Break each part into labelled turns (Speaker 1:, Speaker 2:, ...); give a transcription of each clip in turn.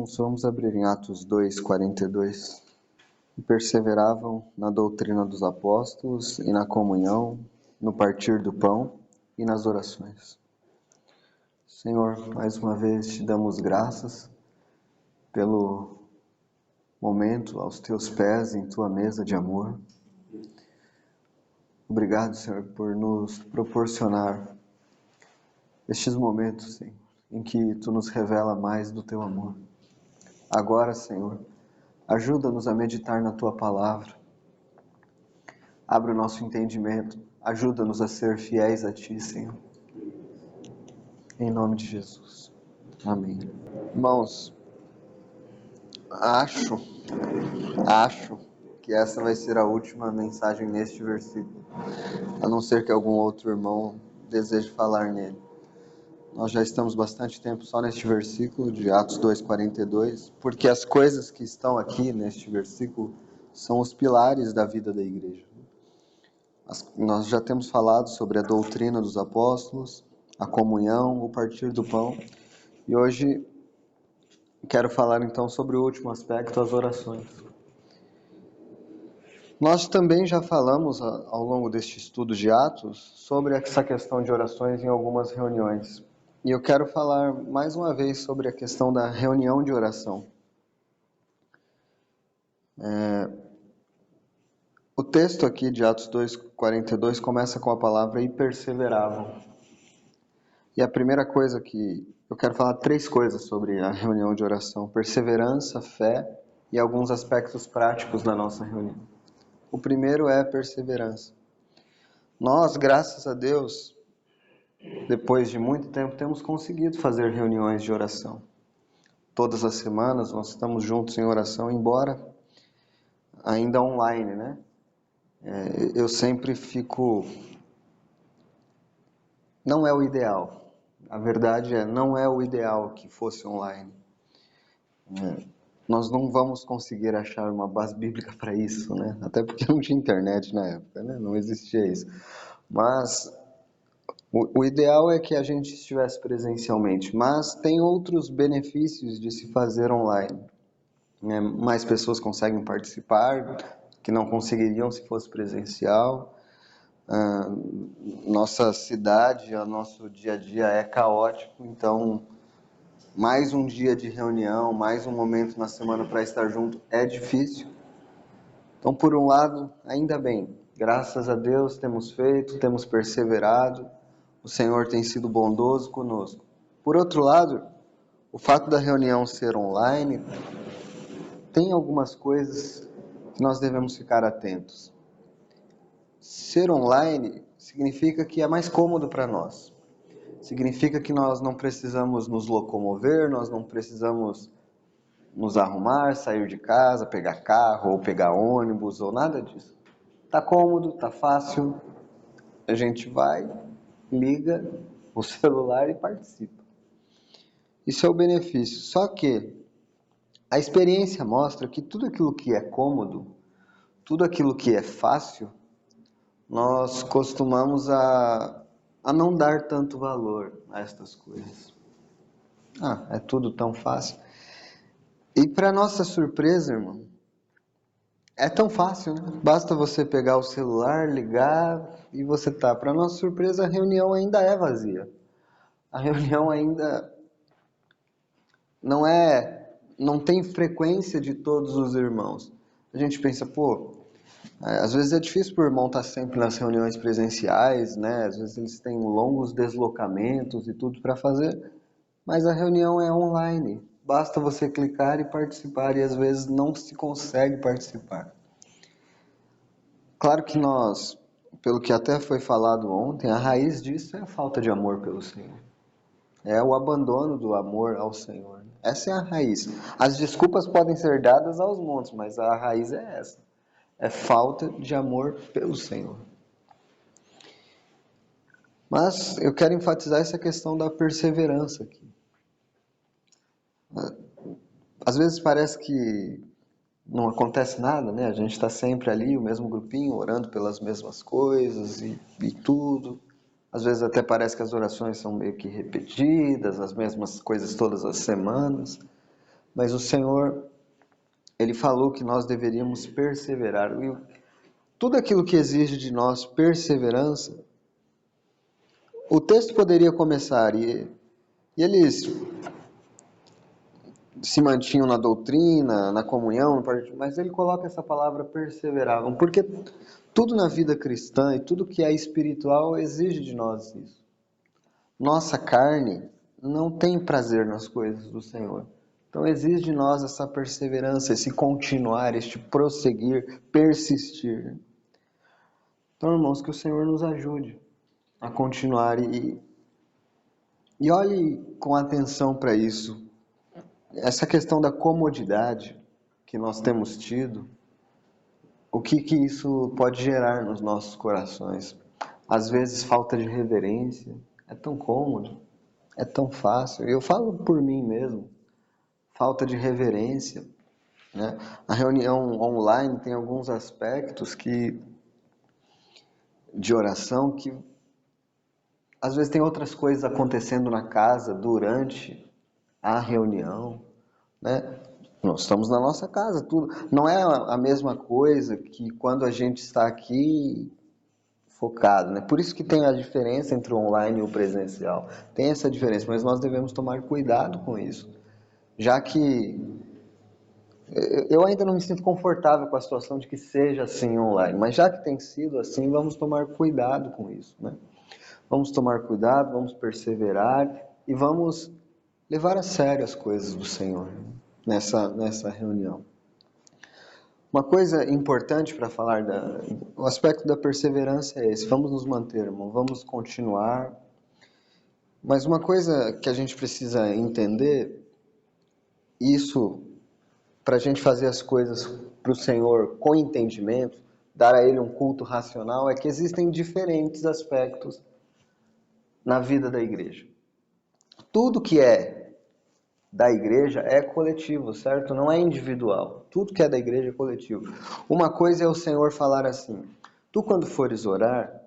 Speaker 1: Irmãos, vamos abrir em Atos 2:42. E perseveravam na doutrina dos apóstolos e na comunhão, no partir do pão e nas orações. Senhor, mais uma vez te damos graças pelo momento aos teus pés em tua mesa de amor. Obrigado, Senhor, por nos proporcionar estes momentos, Senhor, em que tu nos revela mais do teu amor. Agora, Senhor, ajuda-nos a meditar na tua palavra. Abre o nosso entendimento. Ajuda-nos a ser fiéis a ti, Senhor. Em nome de Jesus. Amém. Irmãos, acho que essa vai ser a última mensagem neste versículo, a não ser que algum outro irmão deseje falar nele. Nós já estamos bastante tempo só neste versículo de Atos 2:42, porque as coisas que estão aqui neste versículo são os pilares da vida da igreja. Nós já temos falado sobre a doutrina dos apóstolos, a comunhão, o partir do pão, e hoje quero falar então sobre o último aspecto, as orações. Nós também já falamos ao longo deste estudo de Atos sobre essa questão de orações em algumas reuniões. E eu quero falar mais uma vez sobre a questão da reunião de oração. O texto aqui de Atos 2:42 começa com a palavra "e perseveravam". E a primeira coisa que eu quero falar, 3 coisas sobre a reunião de oração: perseverança, fé e alguns aspectos práticos da nossa reunião. O primeiro é a perseverança. Nós, graças a Deus, depois de muito tempo, temos conseguido fazer reuniões de oração. Todas as semanas nós estamos juntos em oração, embora ainda online, né? Eu sempre fico... Não é o ideal. A verdade é, não é o ideal que fosse online. Nós não vamos conseguir achar uma base bíblica para isso, né? Até porque não tinha internet na época, né? Não existia isso. Mas o ideal é que a gente estivesse presencialmente, mas tem outros benefícios de se fazer online. Mais pessoas conseguem participar, que não conseguiriam se fosse presencial. Nossa cidade, o nosso dia a dia é caótico, então mais um dia de reunião, mais um momento na semana para estar junto é difícil. Então, por um lado, ainda bem, graças a Deus temos feito, temos perseverado, o Senhor tem sido bondoso conosco. Por outro lado, o fato da reunião ser online tem algumas coisas que nós devemos ficar atentos. Ser online significa que é mais cômodo para nós. Significa que nós não precisamos nos locomover, nós não precisamos nos arrumar, sair de casa, pegar carro ou pegar ônibus ou nada disso. Tá cômodo, tá fácil. A gente vai, liga o celular e participa. Isso é o benefício. Só que a experiência mostra que tudo aquilo que é cômodo, tudo aquilo que é fácil, nós costumamos a não dar tanto valor a estas coisas. É tudo tão fácil. E para nossa surpresa, irmão, é tão fácil, né? Basta você pegar o celular, ligar e você tá. Para nossa surpresa, a reunião ainda é vazia. A reunião ainda não tem frequência de todos os irmãos. A gente pensa, às vezes é difícil para o irmão estar sempre nas reuniões presenciais, né? Às vezes eles têm longos deslocamentos e tudo para fazer, mas a reunião é online. Basta você clicar e participar, e às vezes não se consegue participar. Claro que nós, pelo que até foi falado ontem, a raiz disso é a falta de amor pelo Senhor. É o abandono do amor ao Senhor. Essa é a raiz. As desculpas podem ser dadas aos montes, mas a raiz é essa. É falta de amor pelo Senhor. Mas eu quero enfatizar essa questão da perseverança aqui. Às vezes parece que não acontece nada, né? A gente está sempre ali, o mesmo grupinho, orando pelas mesmas coisas e tudo. Às vezes até parece que as orações são meio que repetidas, as mesmas coisas todas as semanas. mas o Senhor, Ele falou que nós deveríamos perseverar. E tudo aquilo que exige de nós perseverança, o texto poderia começar, e eles se mantinham na doutrina, na comunhão, mas ele coloca essa palavra perseveravam, porque tudo na vida cristã e tudo que é espiritual exige de nós isso. Nossa carne não tem prazer nas coisas do Senhor. Então exige de nós essa perseverança, esse continuar, este prosseguir, persistir. Então, irmãos, que o Senhor nos ajude a continuar e olhe com atenção para isso. Essa questão da comodidade que nós temos tido, o que isso pode gerar nos nossos corações? Às vezes falta de reverência, é tão cômodo, é tão fácil. Eu falo por mim mesmo, falta de reverência, né? A reunião online tem alguns aspectos de oração que às vezes tem outras coisas acontecendo na casa durante a reunião, né? Nós estamos na nossa casa, tudo. Não é a mesma coisa que quando a gente está aqui focado, né? Por isso que tem a diferença entre o online e o presencial. Tem essa diferença, mas nós devemos tomar cuidado com isso. Já que eu ainda não me sinto confortável com a situação de que seja assim online, mas já que tem sido assim, vamos tomar cuidado com isso, né? Vamos tomar cuidado, vamos perseverar e vamos levar a sério as coisas do Senhor nessa reunião. Uma coisa importante para falar o aspecto da perseverança é esse. Vamos nos manter, irmão, vamos continuar. Mas uma coisa que a gente precisa entender, isso para a gente fazer as coisas para o Senhor com entendimento, dar a Ele um culto racional, é que existem diferentes aspectos na vida da igreja. Tudo que é da igreja é coletivo, certo? Não é individual. Tudo que é da igreja é coletivo. Uma coisa é o Senhor falar assim: tu quando fores orar,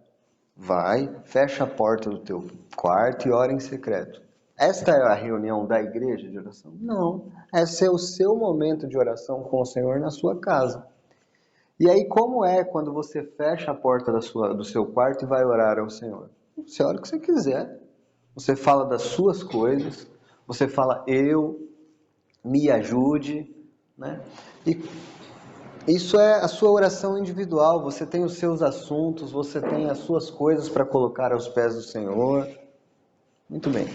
Speaker 1: vai, fecha a porta do teu quarto e ora em secreto. Esta é a reunião da igreja de oração? Não. Esse é o seu momento de oração com o Senhor na sua casa. E aí, como é quando você fecha a porta do seu quarto e vai orar ao Senhor? Você ora o que você quiser. Você fala das suas coisas. Você fala, me ajude, né? E isso é a sua oração individual. Você tem os seus assuntos, você tem as suas coisas para colocar aos pés do Senhor. Muito bem.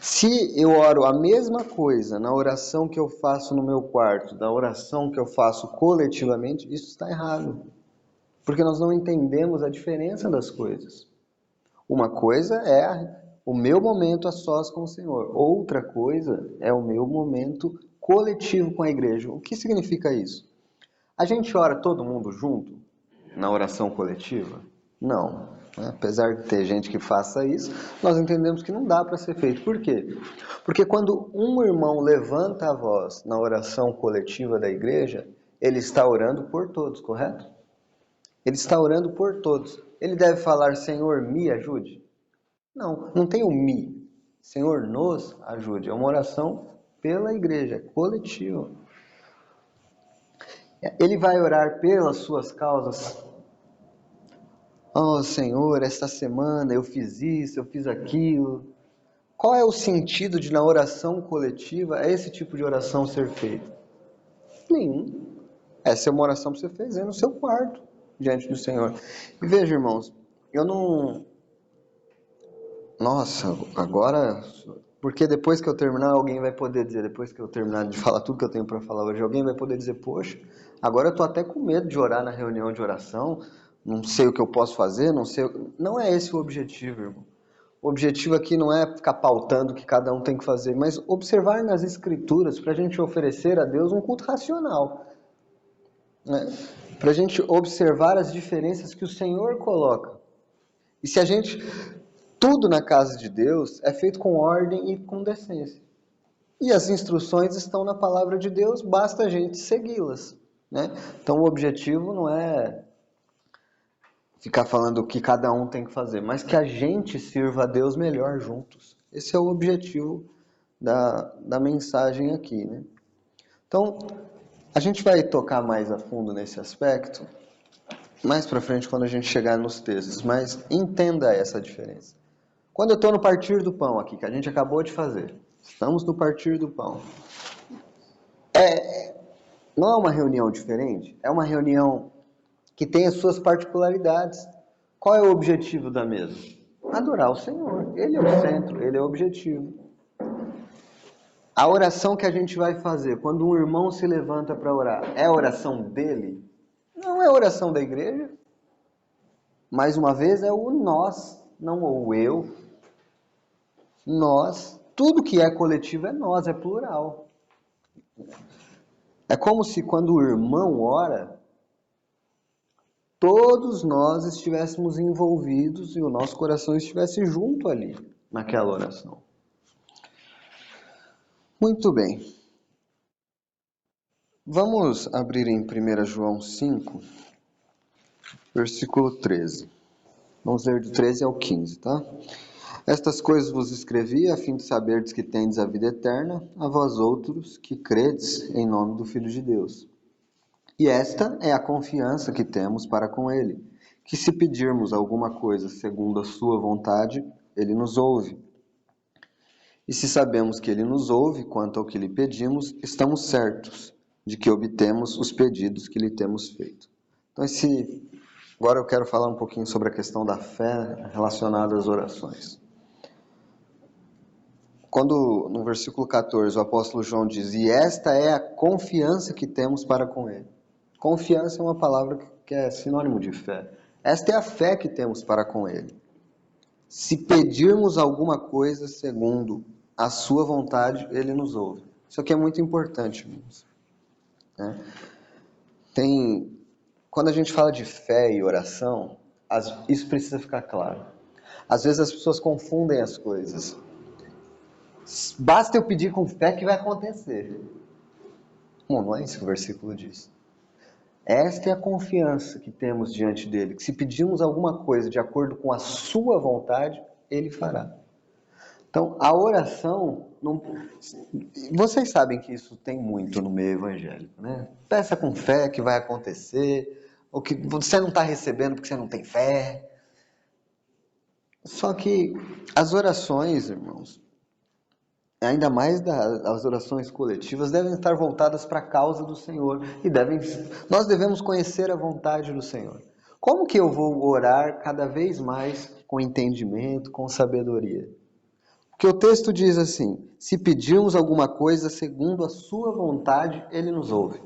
Speaker 1: Se eu oro a mesma coisa na oração que eu faço no meu quarto, da oração que eu faço coletivamente, isso está errado. Porque nós não entendemos a diferença das coisas. Uma coisa é o meu momento a sós com o Senhor. Outra coisa é o meu momento coletivo com a igreja. O que significa isso? A gente ora todo mundo junto na oração coletiva? Não. Apesar de ter gente que faça isso, nós entendemos que não dá para ser feito. Por quê? Porque quando um irmão levanta a voz na oração coletiva da igreja, ele está orando por todos, correto? Ele está orando por todos. Ele deve falar, Senhor, me ajude? Não tem o me. Senhor, nos ajude. É uma oração pela igreja, coletiva. Ele vai orar pelas suas causas. Oh, Senhor, esta semana eu fiz isso, eu fiz aquilo. Qual é o sentido de na oração coletiva esse tipo de oração ser feita? Nenhum. Essa é uma oração que você fez no seu quarto, diante do Senhor. E veja, irmãos, eu não... Nossa, agora... Porque depois que eu terminar, alguém vai poder dizer, depois que eu terminar de falar tudo que eu tenho para falar hoje, alguém vai poder dizer, poxa, agora eu estou até com medo de orar na reunião de oração, não sei o que eu posso fazer, não sei... Não é esse o objetivo, irmão. O objetivo aqui não é ficar pautando o que cada um tem que fazer, mas observar nas Escrituras para a gente oferecer a Deus um culto racional. Né? Para a gente observar as diferenças que o Senhor coloca. E se a gente... Tudo na casa de Deus é feito com ordem e com decência. E as instruções estão na palavra de Deus, basta a gente segui-las. Né? Então o objetivo não é ficar falando o que cada um tem que fazer, mas que a gente sirva a Deus melhor juntos. Esse é o objetivo da mensagem aqui. Né? Então, a gente vai tocar mais a fundo nesse aspecto mais para frente quando a gente chegar nos textos, mas entenda essa diferença. Quando eu estou no partir do pão aqui, que a gente acabou de fazer, estamos no partir do pão. Não é uma reunião diferente, é uma reunião que tem as suas particularidades. Qual é o objetivo da mesa? Adorar o Senhor. Ele é o centro, ele é o objetivo. A oração que a gente vai fazer quando um irmão se levanta para orar, é a oração dele? Não é a oração da igreja. Mais uma vez, é o nós, não o eu. Nós. Tudo que é coletivo é nós, é plural. É como se quando o irmão ora, todos nós estivéssemos envolvidos e o nosso coração estivesse junto ali, naquela oração. Muito bem. Vamos abrir em 1 João 5, versículo 13. Vamos ler do 13 ao 15, tá? Estas coisas vos escrevi a fim de saberdes que tendes a vida eterna, a vós outros que credes em nome do Filho de Deus. E esta é a confiança que temos para com Ele, que se pedirmos alguma coisa segundo a sua vontade, Ele nos ouve. E se sabemos que Ele nos ouve quanto ao que lhe pedimos, estamos certos de que obtemos os pedidos que lhe temos feito. Então, agora eu quero falar um pouquinho sobre a questão da fé relacionada às orações. Quando no versículo 14 o apóstolo João diz, e esta é a confiança que temos para com Ele. Confiança é uma palavra que é sinônimo de fé. Esta é a fé que temos para com Ele. Se pedirmos alguma coisa segundo a sua vontade, Ele nos ouve. Isso aqui é muito importante, irmãos. Quando a gente fala de fé e oração, isso precisa ficar claro. Às vezes as pessoas confundem as coisas. Basta eu pedir com fé que vai acontecer. Bom, não é isso que o versículo diz. Esta é a confiança que temos diante dele, que se pedirmos alguma coisa de acordo com a sua vontade, ele fará. Então, a oração, vocês sabem que isso tem muito no meio evangélico, né? Peça com fé que vai acontecer, ou que você não está recebendo porque você não tem fé. Só que as orações, irmãos, ainda mais as orações coletivas, devem estar voltadas para a causa do Senhor. E nós devemos conhecer a vontade do Senhor. Como que eu vou orar cada vez mais com entendimento, com sabedoria? Porque o texto diz assim, se pedirmos alguma coisa segundo a sua vontade, Ele nos ouve.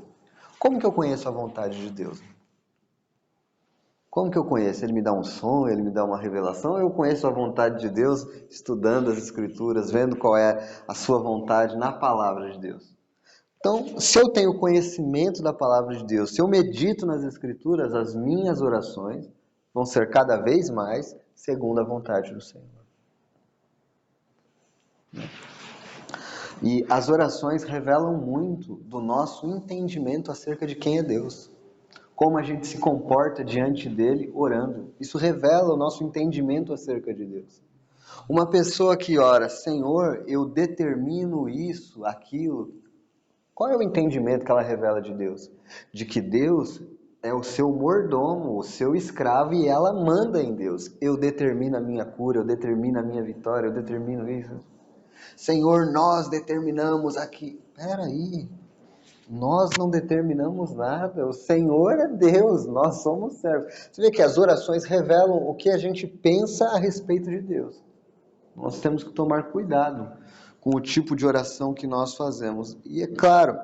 Speaker 1: Como que eu conheço a vontade de Deus? Como que eu conheço? Ele me dá um sonho, ele me dá uma revelação, ou eu conheço a vontade de Deus estudando as Escrituras, vendo qual é a sua vontade na palavra de Deus? Então, se eu tenho conhecimento da palavra de Deus, se eu medito nas Escrituras, as minhas orações vão ser cada vez mais segundo a vontade do Senhor. E as orações revelam muito do nosso entendimento acerca de quem é Deus. Como a gente se comporta diante dele orando. Isso revela o nosso entendimento acerca de Deus. Uma pessoa que ora, Senhor, eu determino isso, aquilo. Qual é o entendimento que ela revela de Deus? De que Deus é o seu mordomo, o seu escravo, e ela manda em Deus. Eu determino a minha cura, eu determino a minha vitória, eu determino isso. Senhor, nós determinamos aqui. Peraí. Nós não determinamos nada, o Senhor é Deus, nós somos servos. Você vê que as orações revelam o que a gente pensa a respeito de Deus. Nós temos que tomar cuidado com o tipo de oração que nós fazemos. E é claro,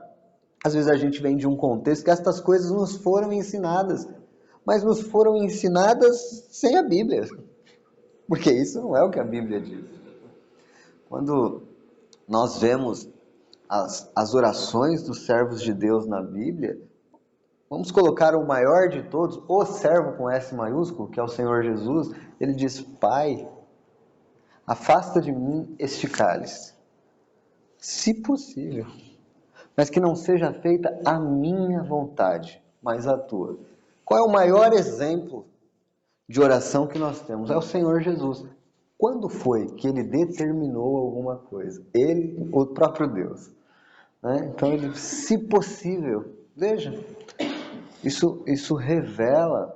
Speaker 1: às vezes a gente vem de um contexto que estas coisas nos foram ensinadas, mas nos foram ensinadas sem a Bíblia. Porque isso não é o que a Bíblia diz. Quando nós vemos as orações dos servos de Deus na Bíblia, vamos colocar o maior de todos, o servo com S maiúsculo, que é o Senhor Jesus. Ele diz, Pai, afasta de mim este cálice, se possível, mas que não seja feita a minha vontade, mas a tua. Qual é o maior exemplo de oração que nós temos? É o Senhor Jesus. Quando foi que ele determinou alguma coisa? Ele, o próprio Deus. né? Então ele, se possível, veja, isso revela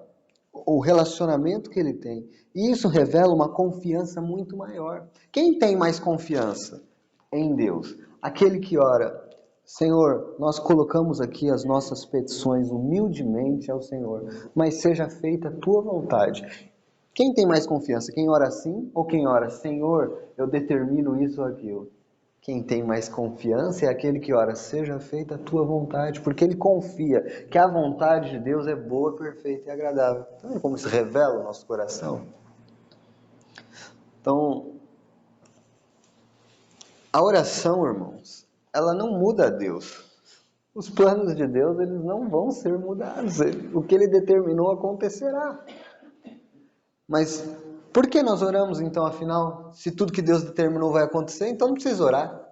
Speaker 1: o relacionamento que ele tem. E isso revela uma confiança muito maior. Quem tem mais confiança em Deus? Aquele que ora, Senhor, nós colocamos aqui as nossas petições humildemente ao Senhor, mas seja feita a tua vontade. Quem tem mais confiança? Quem ora assim ou quem ora, Senhor, eu determino isso ou aquilo? Quem tem mais confiança é aquele que ora, seja feita a tua vontade, porque ele confia que a vontade de Deus é boa, perfeita e agradável. Então, como isso revela o nosso coração? Então, a oração, irmãos, ela não muda a Deus. Os planos de Deus, eles não vão ser mudados. O que ele determinou acontecerá. Mas por que nós oramos então, afinal? Se tudo que Deus determinou vai acontecer, então não precisa orar.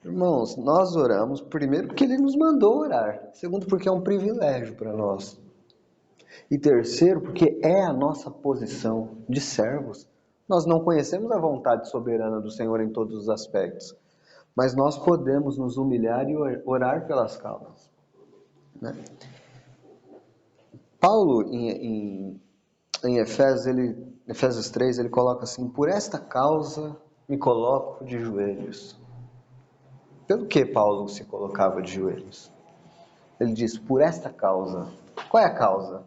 Speaker 1: Irmãos, nós oramos primeiro porque Ele nos mandou orar. Segundo, porque é um privilégio para nós. E terceiro, porque é a nossa posição de servos. Nós não conhecemos a vontade soberana do Senhor em todos os aspectos. Mas nós podemos nos humilhar e orar pelas causas, né? Paulo, em Efésios 3, ele coloca assim: por esta causa me coloco de joelhos. Pelo que Paulo se colocava de joelhos? Ele diz, por esta causa. Qual é a causa?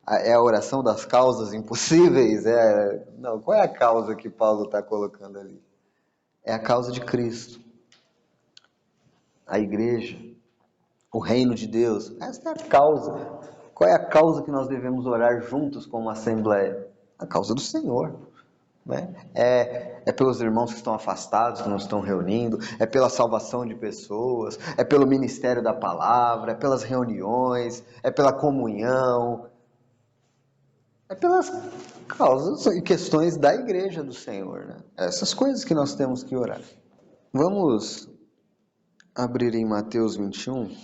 Speaker 1: É a oração das causas impossíveis? Não, qual é a causa que Paulo está colocando ali? É a causa de Cristo. A igreja. O reino de Deus. Essa é a causa. Qual é a causa que nós devemos orar juntos como assembleia? A causa do Senhor. Né? É pelos irmãos que estão afastados, que não estão reunindo, é pela salvação de pessoas, é pelo ministério da palavra, é pelas reuniões, é pela comunhão, é pelas causas e questões da igreja do Senhor, né? Essas coisas que nós temos que orar. Vamos abrir em Mateus 21.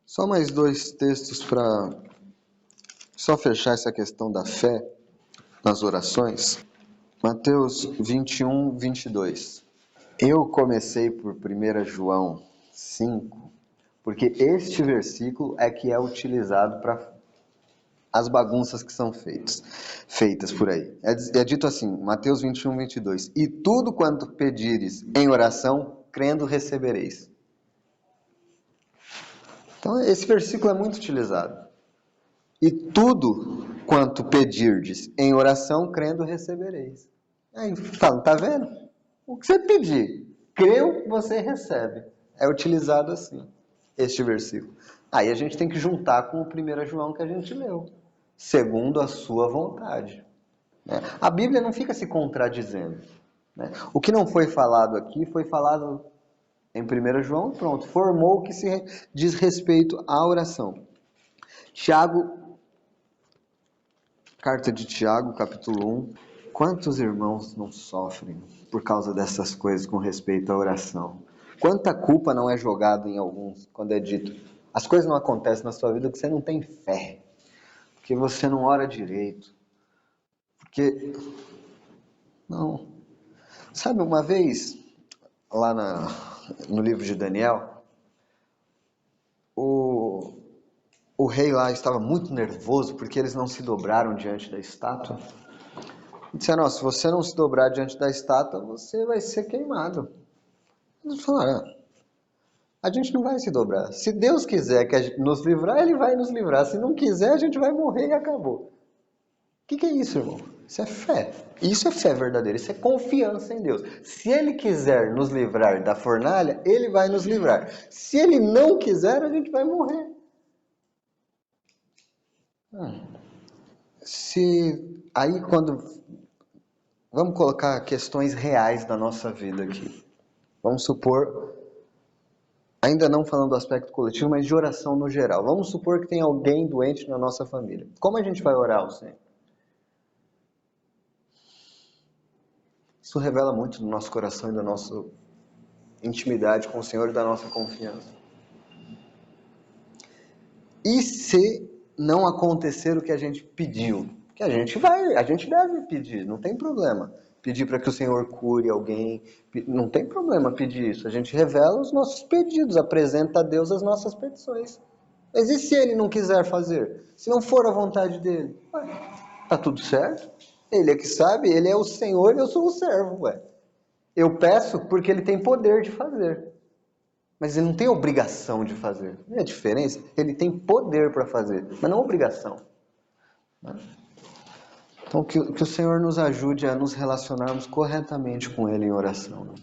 Speaker 1: Só mais 2 textos para só fechar essa questão da fé nas orações. Mateus 21, 22. Eu comecei por 1 João 5, porque este versículo é que é utilizado para as bagunças que são feitas por aí. É dito assim, Mateus 21, 22. E tudo quanto pedires em oração, crendo recebereis. Então, esse versículo é muito utilizado. E tudo quanto pedirdes em oração, crendo recebereis. Aí fala, tá vendo? O que você pedir, creu, você recebe. É utilizado assim, este versículo. Aí a gente tem que juntar com o 1 João que a gente leu. Segundo a sua vontade. A Bíblia não fica se contradizendo. O que não foi falado aqui foi falado em 1 João, pronto. Formou o que se diz respeito à oração. Tiago, carta de Tiago, capítulo 1. Quantos irmãos não sofrem por causa dessas coisas com respeito à oração? Quanta culpa não é jogada em alguns quando é dito: as coisas não acontecem na sua vida porque você não tem fé, porque você não ora direito, porque... Não. Sabe, uma vez, lá no livro de Daniel, o rei lá estava muito nervoso porque eles não se dobraram diante da estátua. E disseram, se você não se dobrar diante da estátua, você vai ser queimado. Eles falaram, a gente não vai se dobrar. Se Deus quiser nos livrar, Ele vai nos livrar. Se não quiser, a gente vai morrer e acabou. O que é isso, irmão? Isso é fé. Isso é fé verdadeira. Isso é confiança em Deus. Se Ele quiser nos livrar da fornalha, Ele vai nos livrar. Se Ele não quiser, a gente vai morrer. Aí quando... Vamos colocar questões reais da nossa vida aqui. Vamos supor, ainda não falando do aspecto coletivo, mas de oração no geral. Vamos supor que tem alguém doente na nossa família. Como a gente vai orar ao Senhor? Isso revela muito do nosso coração e da nossa intimidade com o Senhor e da nossa confiança. E se não acontecer o que a gente pediu? Que a gente deve pedir, não tem problema. pedir para que o Senhor cure alguém. Não tem problema pedir isso. A gente revela os nossos pedidos, apresenta a Deus as nossas petições. Mas e se ele não quiser fazer? Se não for a vontade dele? Ué, tá tudo certo? Ele é que sabe, ele é o Senhor e eu sou o servo, ué. Eu peço porque ele tem poder de fazer. Mas ele não tem obrigação de fazer. Não é a diferença? Ele tem poder para fazer, mas não obrigação. Então, que o Senhor nos ajude a nos relacionarmos corretamente com Ele em oração.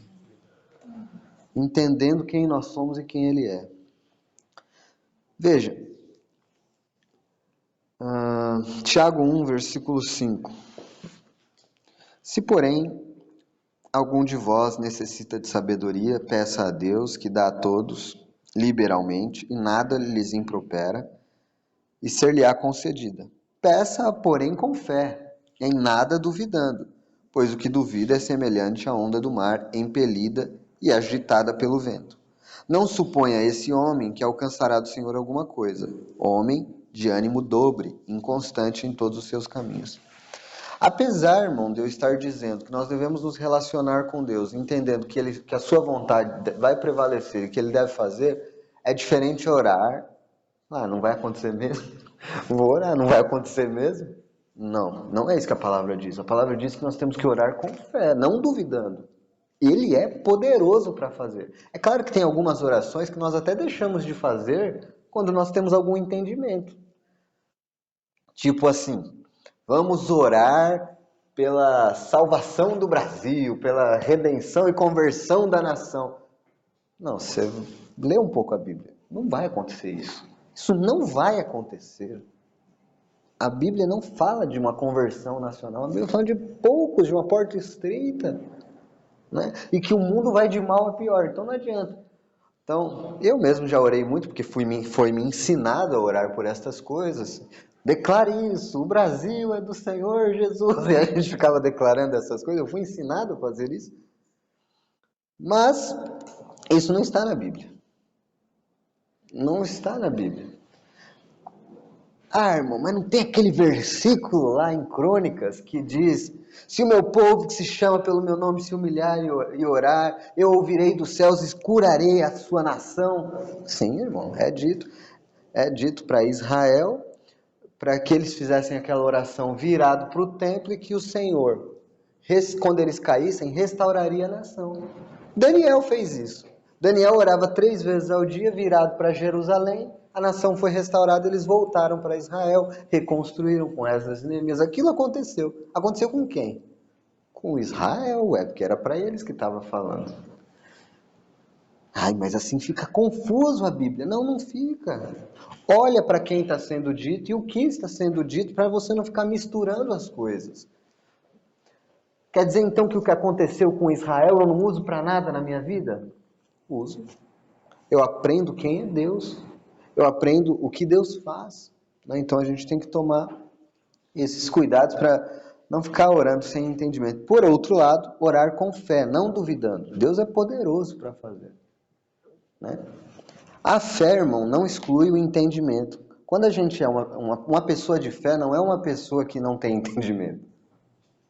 Speaker 1: Entendendo quem nós somos e quem Ele é. Veja, Tiago 1, versículo 5. Se, porém, algum de vós necessita de sabedoria, peça a Deus, que dá a todos, liberalmente, e nada lhes impropera, e ser-lhe-á concedida. Peça, porém, com fé, em nada duvidando, pois o que duvida é semelhante à onda do mar, impelida e agitada pelo vento. Não suponha esse homem que alcançará do Senhor alguma coisa. Homem de ânimo dobre, inconstante em todos os seus caminhos. Apesar, irmão, de eu estar dizendo que nós devemos nos relacionar com Deus, entendendo que a sua vontade vai prevalecer, que Ele deve fazer, é diferente orar. Não vai acontecer mesmo? Vou orar, não vai acontecer mesmo? Não, não é isso que a palavra diz. A palavra diz que nós temos que orar com fé, não duvidando. Ele é poderoso para fazer. É claro que tem algumas orações que nós até deixamos de fazer quando nós temos algum entendimento. Tipo assim, vamos orar pela salvação do Brasil, pela redenção e conversão da nação. Não, você lê um pouco a Bíblia. Não vai acontecer isso. Isso não vai acontecer. A Bíblia não fala de uma conversão nacional. A Bíblia fala de poucos, de uma porta estreita. Né? E que o mundo vai de mal a pior. Então não adianta. Então, eu mesmo já orei muito, porque foi me ensinado a orar por estas coisas. Declare isso, o Brasil é do Senhor Jesus. E a gente ficava declarando essas coisas. Eu fui ensinado a fazer isso. Mas isso não está na Bíblia. Não está na Bíblia. Irmão, mas não tem aquele versículo lá em Crônicas que diz: se o meu povo que se chama pelo meu nome se humilhar e orar, eu ouvirei dos céus e curarei a sua nação. Sim, irmão, é dito para Israel, para que eles fizessem aquela oração virado para o templo e que o Senhor, quando eles caíssem, restauraria a nação. Daniel fez isso. Daniel orava 3 vezes ao dia, virado para Jerusalém. A nação foi restaurada, eles voltaram para Israel, reconstruíram com Esdras e Neemias. Aquilo aconteceu. Aconteceu com quem? Com Israel, porque era para eles que estava falando. Mas assim fica confuso a Bíblia. Não, não fica. Olha para quem está sendo dito e o que está sendo dito, para você não ficar misturando as coisas. Quer dizer então que o que aconteceu com Israel eu não uso para nada na minha vida? Uso. Eu aprendo quem é Deus. Eu aprendo o que Deus faz. Então a gente tem que tomar esses cuidados para não ficar orando sem entendimento. Por outro lado, orar com fé, não duvidando. Deus é poderoso para fazer. A fé, irmão, não exclui o entendimento. Quando a gente é uma pessoa de fé, não é uma pessoa que não tem entendimento.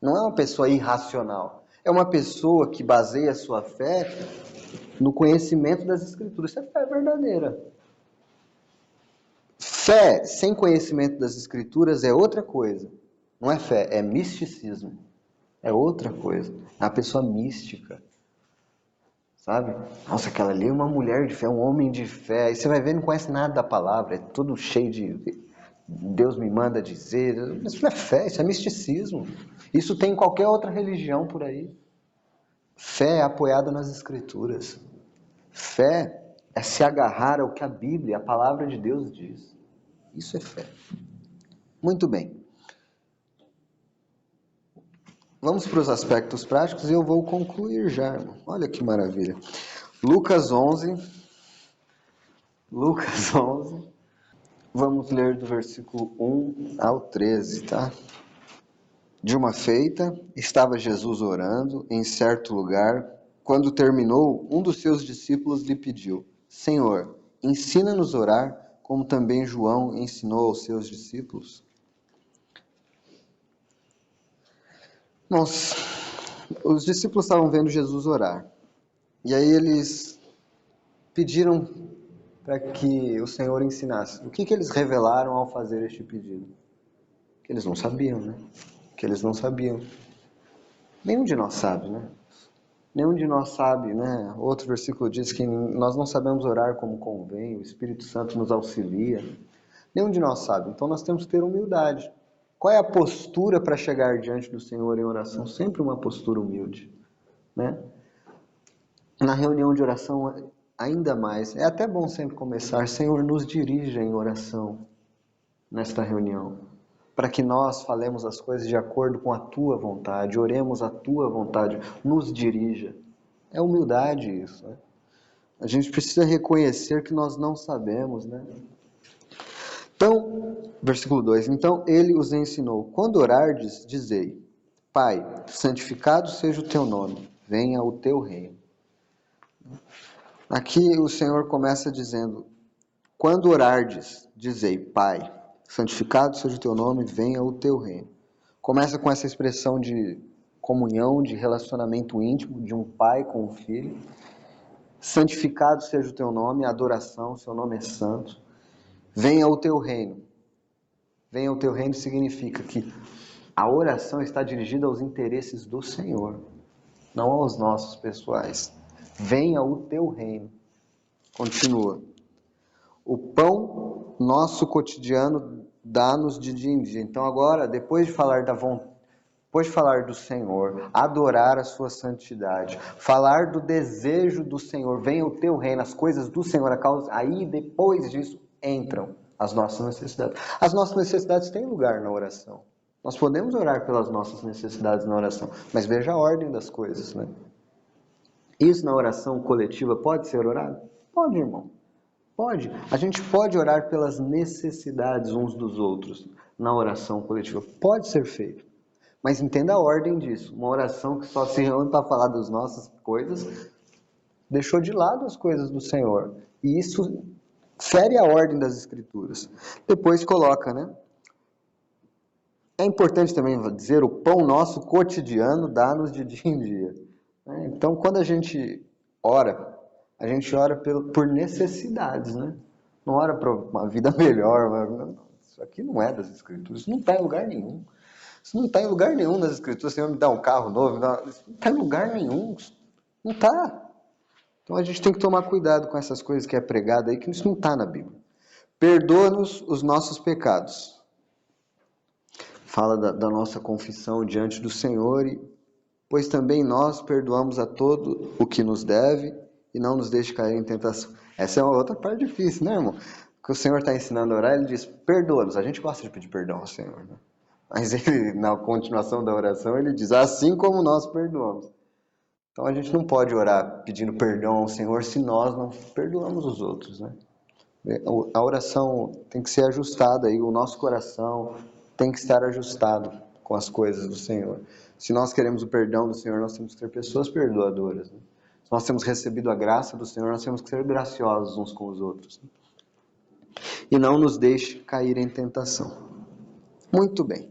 Speaker 1: Não é uma pessoa irracional. É uma pessoa que baseia a sua fé no conhecimento das Escrituras. Isso é fé verdadeira. Fé sem conhecimento das Escrituras é outra coisa. Não é fé, é misticismo. É outra coisa. É uma pessoa mística. Sabe? Nossa, aquela ali é uma mulher de fé, um homem de fé. Aí você vai ver, não conhece nada da palavra. É tudo cheio de... Deus me manda dizer. Isso não é fé, isso é misticismo. Isso tem em qualquer outra religião por aí. Fé é apoiada nas Escrituras. Fé é se agarrar ao que a Bíblia, a palavra de Deus diz. Isso é fé. Muito bem. Vamos para os aspectos práticos e eu vou concluir já, irmão. Olha que maravilha. Lucas 11. Vamos ler do versículo 1 ao 13, tá? De uma feita, estava Jesus orando em certo lugar. Quando terminou, um dos seus discípulos lhe pediu: Senhor, ensina-nos a orar, como também João ensinou aos seus discípulos. Irmãos, Os discípulos estavam vendo Jesus orar. E aí eles pediram para que o Senhor ensinasse. O que eles revelaram ao fazer este pedido? Que eles não sabiam, né? Que eles não sabiam. Nenhum de nós sabe, né? Nenhum de nós sabe, né? Outro versículo diz que nós não sabemos orar como convém, o Espírito Santo nos auxilia. Nenhum de nós sabe. Então nós temos que ter humildade. Qual é a postura para chegar diante do Senhor em oração? Sempre uma postura humilde, né? Na reunião de oração, ainda mais. É até bom sempre começar, Senhor, nos dirija em oração nesta reunião, para que nós falemos as coisas de acordo com a Tua vontade, oremos a Tua vontade, nos dirija. É humildade isso, né? A gente precisa reconhecer que nós não sabemos, né? Então, versículo 2, então ele os ensinou, quando orardes, dizei, Pai, santificado seja o Teu nome, venha o Teu reino. Aqui o Senhor começa dizendo, quando orardes, dizei, Pai, santificado seja o Teu nome, venha o Teu reino. Começa com essa expressão de comunhão, de relacionamento íntimo, de um pai com um filho. Santificado seja o Teu nome, adoração, Seu nome é santo. Venha o Teu reino. Venha o Teu reino significa que a oração está dirigida aos interesses do Senhor, não aos nossos pessoais. Venha o Teu reino. Continua. O pão nosso cotidiano dá-nos de dia em dia. Então agora, depois de falar da vontade, depois de falar do Senhor, adorar a sua santidade, falar do desejo do Senhor, venha o Teu reino, as coisas do Senhor, a causa, aí depois disso entram as nossas necessidades. As nossas necessidades têm lugar na oração. Nós podemos orar pelas nossas necessidades na oração, mas veja a ordem das coisas, né? Isso na oração coletiva pode ser orado? Pode, irmão. Pode. A gente pode orar pelas necessidades uns dos outros na oração coletiva. Pode ser feito. Mas entenda a ordem disso. Uma oração que só se reúne para falar das nossas coisas, deixou de lado as coisas do Senhor. E isso fere a ordem das Escrituras. Depois coloca, né? É importante também dizer, o pão nosso cotidiano dá-nos de dia em dia. Então, quando a gente ora por necessidades, né? Não ora para uma vida melhor. Isso aqui não é das Escrituras, isso não está em lugar nenhum. Isso não está em lugar nenhum nas Escrituras. O Senhor me dá um carro novo, isso não está em lugar nenhum. Não está. Então a gente tem que tomar cuidado com essas coisas que é pregado aí, que isso não está na Bíblia. Perdoa-nos os nossos pecados. Fala da nossa confissão diante do Senhor, pois também nós perdoamos a todo o que nos deve e não nos deixe cair em tentação. Essa é uma outra parte difícil, né, irmão? Que o Senhor está ensinando a orar, ele diz, perdoa-nos. A gente gosta de pedir perdão ao Senhor, né? Mas ele, na continuação da oração, ele diz, assim como nós perdoamos. Então a gente não pode orar pedindo perdão ao Senhor se nós não perdoamos os outros, né? A oração tem que ser ajustada e o nosso coração tem que estar ajustado com as coisas do Senhor. Se nós queremos o perdão do Senhor, nós temos que ter pessoas perdoadoras, né? Se nós temos recebido a graça do Senhor, nós temos que ser graciosos uns com os outros, né? E não nos deixe cair em tentação. Muito bem.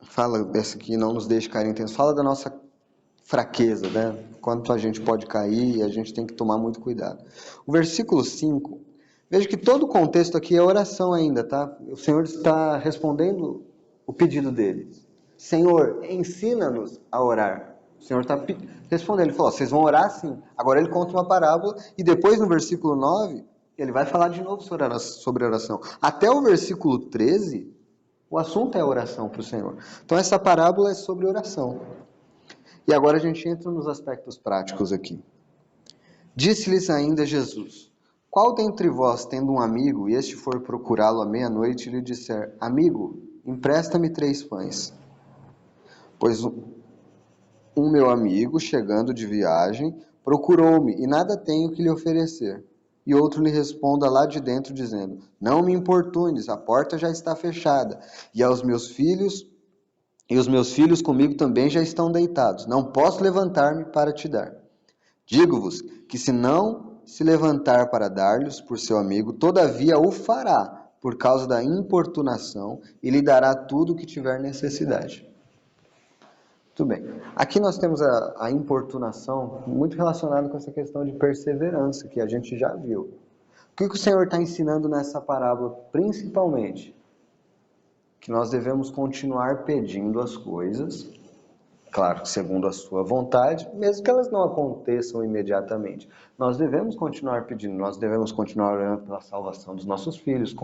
Speaker 1: Fala dessa aqui, não nos deixe cair em tentação. Fala da nossa fraqueza, né? Quanto a gente pode cair e a gente tem que tomar muito cuidado. O versículo 5, veja que todo o contexto aqui é oração ainda, tá? O Senhor está respondendo o pedido dele. Senhor, ensina-nos a orar. O Senhor está respondendo, ele falou, vocês vão orar sim. Agora ele conta uma parábola e depois no versículo 9, ele vai falar de novo sobre oração. Até o versículo 13, o assunto é oração para o Senhor. Então essa parábola é sobre oração. E agora a gente entra nos aspectos práticos aqui. Disse-lhes ainda Jesus, qual dentre vós, tendo um amigo, e este for procurá-lo à meia-noite, e lhe disser, amigo, empresta-me 3 pães. Pois um meu amigo, chegando de viagem, procurou-me, e nada tenho que lhe oferecer. E outro lhe responda lá de dentro, dizendo, não me importunes, a porta já está fechada, e os meus filhos comigo também já estão deitados. Não posso levantar-me para te dar. Digo-vos que se não se levantar para dar-lhes por seu amigo, todavia o fará, por causa da importunação, e lhe dará tudo o que tiver necessidade. Tudo bem. Aqui nós temos a importunação muito relacionada com essa questão de perseverança, que a gente já viu. O que o Senhor está ensinando nessa parábola, principalmente? Que nós devemos continuar pedindo as coisas, claro, segundo a sua vontade, mesmo que elas não aconteçam imediatamente. Nós devemos continuar pedindo, nós devemos continuar orando pela salvação dos nossos filhos,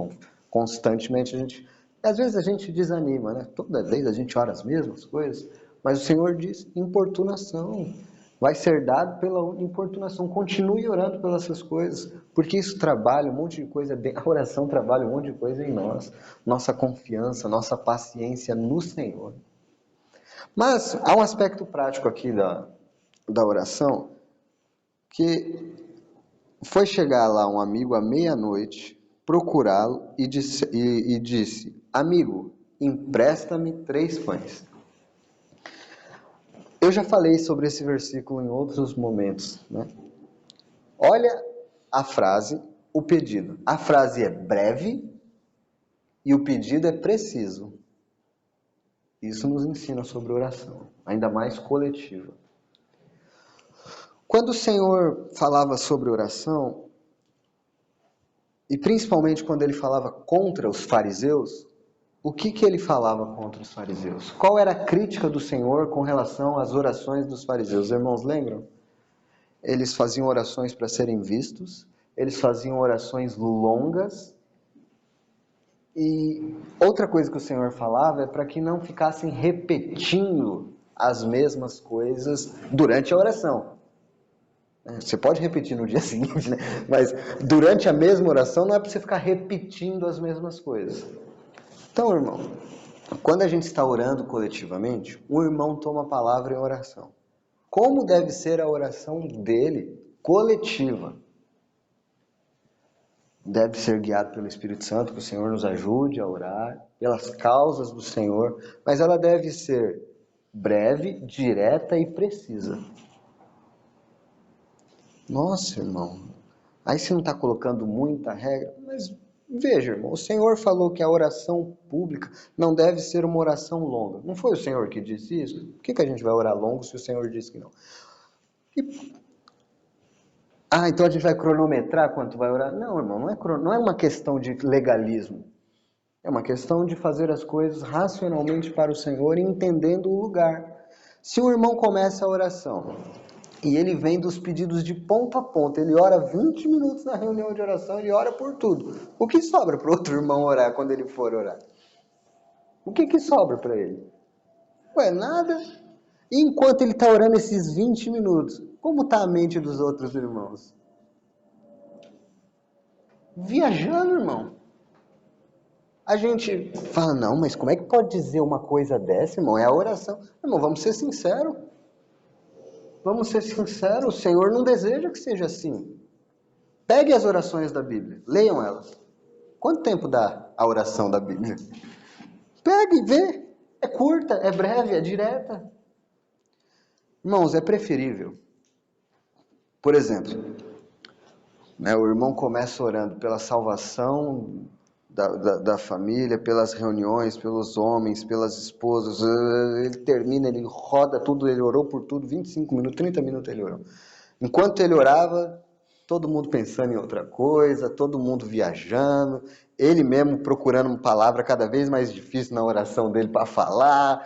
Speaker 1: constantemente às vezes a gente desanima, né? Toda vez a gente ora as mesmas coisas, mas o Senhor diz importunação. Vai ser dado pela importunação. Continue orando pelas essas coisas, porque isso trabalha um monte de coisa, a oração trabalha um monte de coisa em nós. Nossa confiança, nossa paciência no Senhor. Mas há um aspecto prático aqui da oração, que foi chegar lá um amigo à meia-noite, procurá-lo e disse, amigo, empresta-me 3 pães. Eu já falei sobre esse versículo em outros momentos, né? Olha a frase, o pedido. A frase é breve e o pedido é preciso. Isso nos ensina sobre oração, ainda mais coletiva. Quando o Senhor falava sobre oração, e principalmente quando ele falava contra os fariseus, o que ele falava contra os fariseus? Qual era a crítica do Senhor com relação às orações dos fariseus? Os irmãos lembram? Eles faziam orações para serem vistos, eles faziam orações longas, e outra coisa que o Senhor falava é para que não ficassem repetindo as mesmas coisas durante a oração. Você pode repetir no dia seguinte, né? Mas durante a mesma oração não é para você ficar repetindo as mesmas coisas. Então, irmão, quando a gente está orando coletivamente, um irmão toma a palavra em oração. Como deve ser a oração dele, coletiva? Deve ser guiado pelo Espírito Santo, que o Senhor nos ajude a orar, pelas causas do Senhor, mas ela deve ser breve, direta e precisa. Nossa, irmão, aí você não está colocando muita regra, mas veja, irmão, o Senhor falou que a oração pública não deve ser uma oração longa. Não foi o Senhor que disse isso? Por que a gente vai orar longo se o Senhor disse que não? Então a gente vai cronometrar quanto vai orar? Não, irmão, não é uma questão de legalismo. É uma questão de fazer as coisas racionalmente para o Senhor e entendendo o lugar. Se o irmão começa a oração e ele vem dos pedidos de ponta a ponta, ele ora 20 minutos na reunião de oração, ele ora por tudo. O que sobra para o outro irmão orar quando ele for orar? O que sobra para ele? Ué, nada. E enquanto ele está orando esses 20 minutos, como está a mente dos outros irmãos? Viajando, irmão. A gente fala, não, mas como é que pode dizer uma coisa dessa, irmão? É a oração. Irmão, vamos ser sinceros. Vamos ser sinceros, o Senhor não deseja que seja assim. Pegue as orações da Bíblia, leiam elas. Quanto tempo dá a oração da Bíblia? Pegue e vê. É curta, é breve, é direta. Irmãos, é preferível. Por exemplo, o irmão começa orando pela salvação da família, pelas reuniões, pelos homens, pelas esposas, ele termina, ele roda tudo, ele orou por tudo, 25 minutos, 30 minutos ele orou. Enquanto ele orava, todo mundo pensando em outra coisa, todo mundo viajando, ele mesmo procurando uma palavra cada vez mais difícil na oração dele para falar,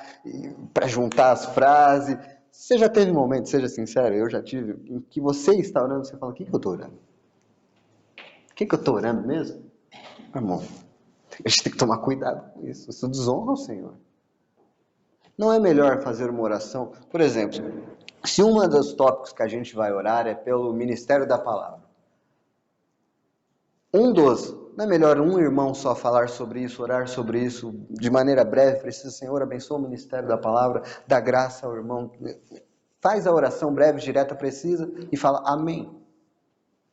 Speaker 1: para juntar as frases. Você já teve momentos, seja sincero, eu já tive, em que você está orando, você fala, o que eu estou orando? O que eu estou orando mesmo? Irmão, a gente tem que tomar cuidado com isso. Isso desonra o Senhor. Não é melhor fazer uma oração? Por exemplo, se um dos tópicos que a gente vai orar é pelo ministério da palavra. Não é melhor um irmão só falar sobre isso, orar sobre isso de maneira breve? Precisa, Senhor, abençoa o ministério da palavra, dá graça ao irmão. Faz a oração breve, direta, precisa e fala amém.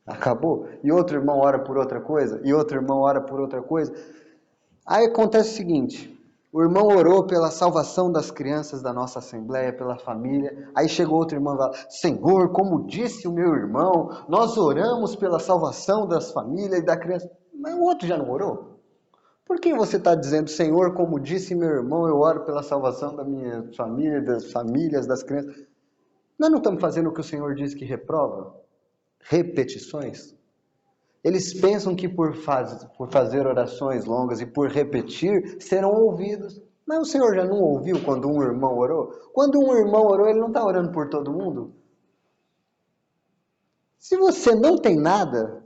Speaker 1: Acabou. E outro irmão ora por outra coisa, e outro irmão ora por outra coisa. Aí acontece o seguinte, o irmão orou pela salvação das crianças da nossa assembleia, pela família, aí chegou outro irmão e fala, Senhor, como disse o meu irmão, nós oramos pela salvação das famílias e da criança. Mas o outro já não orou? Por que você está dizendo, Senhor, como disse meu irmão, eu oro pela salvação da minha família, das famílias, das crianças? Nós não estamos fazendo o que o Senhor diz que reprova? Repetições? Eles pensam que por fazer orações longas e por repetir, serão ouvidos. Mas o Senhor já não ouviu quando um irmão orou? Quando um irmão orou, ele não está orando por todo mundo? Se você não tem nada,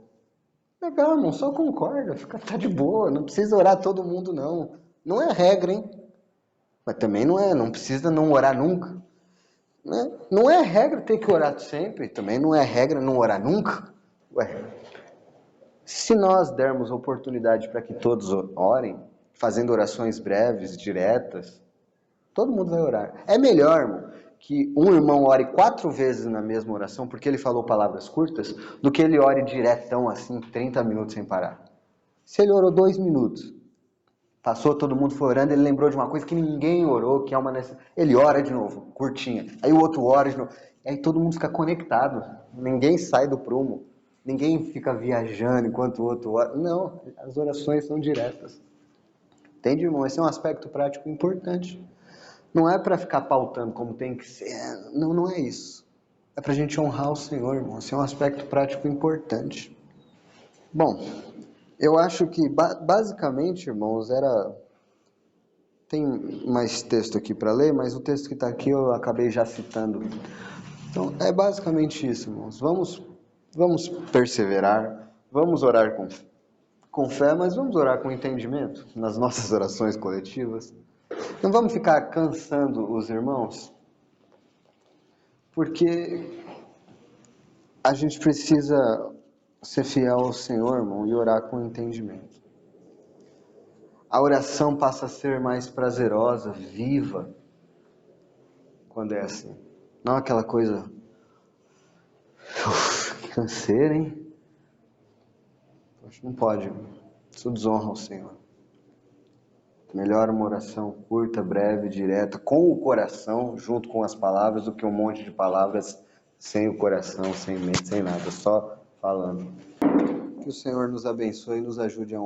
Speaker 1: legal, irmão, só concorda, tá de boa, não precisa orar todo mundo, não. Não é regra, hein? Mas também não precisa não orar nunca. Né? Não é regra ter que orar sempre, também não é regra não orar nunca. Ué, se nós dermos oportunidade para que todos orem, fazendo orações breves, diretas, todo mundo vai orar. É melhor, irmão, que um irmão ore 4 vezes na mesma oração, porque ele falou palavras curtas, do que ele ore diretão assim, 30 minutos sem parar. Se ele orou 2 minutos, passou, todo mundo foi orando, ele lembrou de uma coisa que ninguém orou, que é uma necessidade. Ele ora de novo, curtinha. Aí o outro ora de novo. Aí todo mundo fica conectado. Ninguém sai do prumo. Ninguém fica viajando enquanto o outro ora. Não, as orações são diretas. Entende, irmão? Esse é um aspecto prático importante. Não é para ficar pautando como tem que ser. Não, não é isso. É para a gente honrar o Senhor, irmão. Esse é um aspecto prático importante. Bom, eu acho que basicamente, irmãos, tem mais texto aqui para ler, mas o texto que está aqui eu acabei já citando. Então, é basicamente isso, irmãos. Vamos perseverar, vamos orar com fé, mas vamos orar com entendimento nas nossas orações coletivas. Não vamos ficar cansando os irmãos, porque a gente precisa ser fiel ao Senhor, irmão, e orar com entendimento. A oração passa a ser mais prazerosa, viva, quando é assim. Não aquela coisa... que canseira, hein? Poxa, não pode. Isso desonra ao Senhor. Melhor uma oração curta, breve, direta, com o coração, junto com as palavras, do que um monte de palavras sem o coração, sem mente, sem nada, só falando. Que o Senhor nos abençoe e nos ajude a honrar.